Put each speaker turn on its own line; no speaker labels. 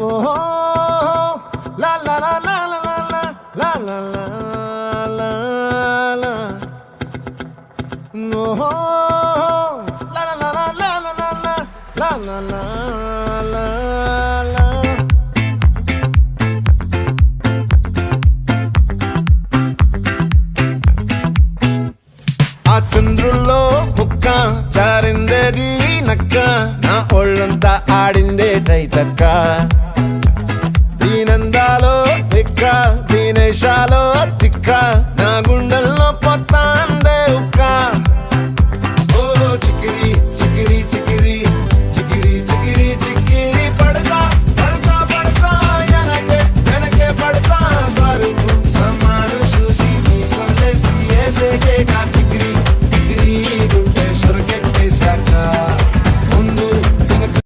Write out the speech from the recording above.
ఓహో లా లా లా లా లా లా లా లా లా లా ఓహో లా లా లా లా లా లా లా లా లా లా లా ఆ చంద్రుల్లో ముక్క జారిందేది నక్క నా ఒళ్ళంతా ఆడిందే తైతక్క